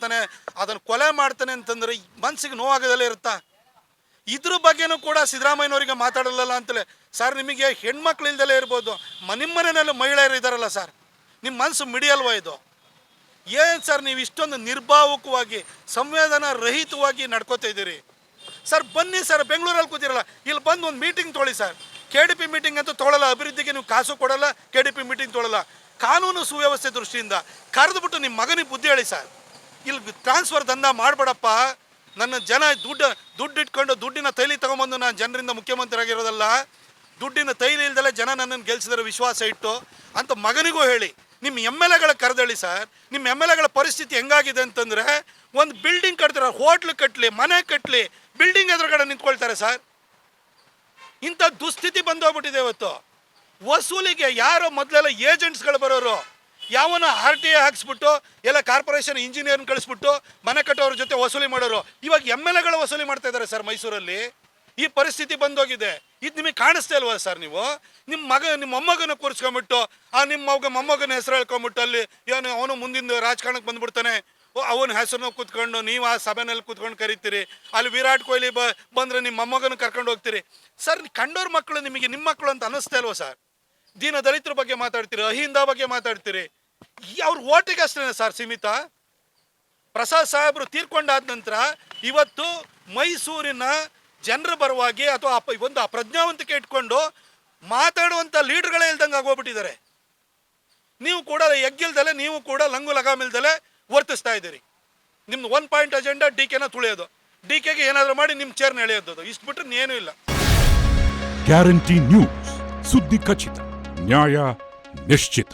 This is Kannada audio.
ಮಾಡ್ತಾನೆ, ಅದನ್ನು ಕೊಲೆ ಮಾಡ್ತಾನೆ ಅಂತಂದ್ರೆ ಮನಸ್ಸಿಗೆ ನೋವಾಗದಲ್ಲೇ ಇರುತ್ತಾ? ಇದ್ರ ಬಗ್ಗೆನೂ ಕೂಡ ಸಿದ್ದರಾಮಯ್ಯನವರಿಗೆ ಮಾತಾಡಲ್ಲ ಅಂತಲೇ. ಸರ್, ನಿಮಗೆ ಹೆಣ್ಮಕ್ಳು ಇಲ್ದಲೇ ಇರ್ಬೋದು, ನಿಮ್ಮ ಮನೆಯಲ್ಲೂ ಮಹಿಳೆಯರು ಇದ್ದಾರಲ್ಲ ಸರ್, ನಿಮ್ಮ ಮನಸ್ಸು ಮಿಡಿಯಲ್ವ ಇದು? ಏನು ಸರ್ ನೀವು ಇಷ್ಟೊಂದು ನಿರ್ಭಾವುಕವಾಗಿ ಸಂವೇದನಾ ರಹಿತವಾಗಿ ನಡ್ಕೋತಾ ಇದ್ದೀರಿ? ಸರ್ ಬನ್ನಿ ಸರ್, ಬೆಂಗಳೂರಲ್ಲಿ ಕೂತಿರಲ್ಲ, ಇಲ್ಲಿ ಬಂದು ಒಂದು ಮೀಟಿಂಗ್ ತೊಗೊಳ್ಳಿ ಸರ್. KDP ಮೀಟಿಂಗ್ ಅಂತೂ ತೊಗೊಳ್ಳಲ್ಲ, ಅಭಿವೃದ್ಧಿಗೆ ನೀವು ಕಾಸು ಕೊಡಲ್ಲ, KDP ಮೀಟಿಂಗ್ ತೊಗೊಳ್ಳಲ್ಲ. ಕಾನೂನು ಸುವ್ಯವಸ್ಥೆ ದೃಷ್ಟಿಯಿಂದ ಕರೆದುಬಿಟ್ಟು ನಿಮ್ಮ ಮಗನಿಗೆ ಬುದ್ಧಿ ಹೇಳಿ ಸರ್. ಇಲ್ಲಿ ಟ್ರಾನ್ಸ್ಫರ್ ದಂಧ ಮಾಡಬೇಡಪ್ಪ, ನನ್ನ ಜನ ದುಡ್ಡು ಇಟ್ಕೊಂಡು ದುಡ್ಡಿನ ತೈಲಿ ತೊಗೊಂಬಂದು ನಾನು ಜನರಿಂದ ಮುಖ್ಯಮಂತ್ರಿ ಆಗಿರೋದಲ್ಲ, ದುಡ್ಡಿನ ತೈಲಿ ಇಲ್ದಲೆ ಜನ ನನ್ನನ್ನು ಗೆಲ್ಸಿದ್ರೆ ವಿಶ್ವಾಸ ಇಟ್ಟು ಅಂತ ಮಗನಿಗೂ ಹೇಳಿ. ನಿಮ್ಮ MLAಗಳ ಕರೆದಳಿ ಸರ್. ನಿಮ್ಮ MLAಗಳ ಪರಿಸ್ಥಿತಿ ಹೆಂಗಾಗಿದೆ ಅಂತಂದರೆ, ಒಂದು ಬಿಲ್ಡಿಂಗ್ ಕಟ್ತಾರೆ, ಹೋಟ್ಲು ಕಟ್ಟಲಿ, ಮನೆ ಕಟ್ಟಲಿ, ಬಿಲ್ಡಿಂಗ್ ಎದುರುಗಡೆ ನಿಂತ್ಕೊಳ್ತಾರೆ ಸರ್. ಇಂಥ ದುಸ್ಥಿತಿ ಬಂದೋಗ್ಬಿಟ್ಟಿದೆ ಇವತ್ತು. ವಸೂಲಿಗೆ ಯಾರೋ ಮೊದಲೆಲ್ಲ ಏಜೆಂಟ್ಸ್ಗಳು ಬರೋರು, ಯಾವನ RTA ಹಾಕ್ಸ್ಬಿಟ್ಟು ಎಲ್ಲ ಕಾರ್ಪೊರೇಷನ್ ಇಂಜಿನಿಯರ್ನ ಕಳಿಸ್ಬಿಟ್ಟು ಮನೆ ಕಟ್ಟೋರ ಜೊತೆ ವಸೂಲಿ ಮಾಡೋರು. ಇವಾಗ MLAಗಳು ವಸೂಲಿ ಮಾಡ್ತಾ ಇದ್ದಾರೆ ಸರ್ ಮೈಸೂರಲ್ಲಿ. ಈ ಪರಿಸ್ಥಿತಿ ಬಂದೋಗಿದೆ. ಇದು ನಿಮಗೆ ಕಾಣಿಸ್ತಾ ಇಲ್ವಾ ಸರ್? ನೀವು ನಿಮ್ಮ ಮೊಮ್ಮಗನ ಕೂರಿಸ್ಕೊಂಬಿಟ್ಟು ನಿಮ್ಮ ಮೊಮ್ಮಗನ ಹೆಸರು ಹೇಳ್ಕೊಂಬಿಟ್ಟು ಅಲ್ಲಿ ಏನು ಅವನು ಮುಂದಿನ ರಾಜಕಾರಣಕ್ಕೆ ಬಂದ್ಬಿಡ್ತಾನೆ, ಅವನ ಹೆಸರನ್ನ ಕೂತ್ಕೊಂಡು ನೀವು ಆ ಸಭೆನಲ್ಲಿ ಕೂತ್ಕೊಂಡು ಕರಿತೀರಿ. ಅಲ್ಲಿ ವಿರಾಟ್ ಕೊಹ್ಲಿ ಬಂದರೆ ನಿಮ್ಮ ಮೊಮ್ಮಗನ ಕರ್ಕೊಂಡು ಹೋಗ್ತೀರಿ. ಸರ್, ಕಂಡೋರ್ ಮಕ್ಕಳು ನಿಮಗೆ ನಿಮ್ಮ ಮಕ್ಕಳು ಅಂತ ಅನ್ನಿಸ್ತಾ ಇಲ್ವಾ ಸರ್? ದೀನ ದಲಿತರ ಬಗ್ಗೆ ಮಾತಾಡ್ತೀರಿ, ಅಹಿಂದ ಬಗ್ಗೆ ಮಾತಾಡ್ತೀರಿ. ಅವ್ರ ಓಟಿಗೆ ಅಷ್ಟೇ ಸರ್ ಸೀಮಿತ. ಪ್ರಸಾದ್ ಸಾಹೇಬರು ತೀರ್ಕೊಂಡಾದ ನಂತರ ಇವತ್ತು ಮೈಸೂರಿನ ಜನರ ಪರವಾಗಿ ಅಥವಾ ಒಂದು ಪ್ರಜ್ಞಾವಂತಿಕೆ ಇಟ್ಕೊಂಡು ಮಾತಾಡುವಂಥ ಲೀಡರ್ಗಳೇ ಇಲ್ದಂಗೆ ಆಗೋಗ್ಬಿಟ್ಟಿದ್ದಾರೆ. ನೀವು ಕೂಡ ಎಗ್ಗಿಲ್ದಲೆ, ನೀವು ಕೂಡ ಲಂಗು ಲಗಾಮಿಲ್ದಲೆ ವರ್ತಿಸ್ತಾ ಇದ್ದೀರಿ. ನಿಮ್ದು 1 ಪಾಯಿಂಟ್ ಅಜೆಂಡಾ DKನ ತುಳಿಯೋದು, DKಗೆ ಏನಾದರೂ ಮಾಡಿ ನಿಮ್ಮ ಚೇರ್ನ ಎಳೆಯೋದು, ಇಷ್ಟು ಬಿಟ್ಟರೆ ಏನೂ ಇಲ್ಲ. ಗ್ಯಾರಂಟಿ ನ್ಯೂಸ್, ಸುದ್ದಿ ಖಚಿತ, ನ್ಯಾಯ ನಿಶ್ಚಿತ.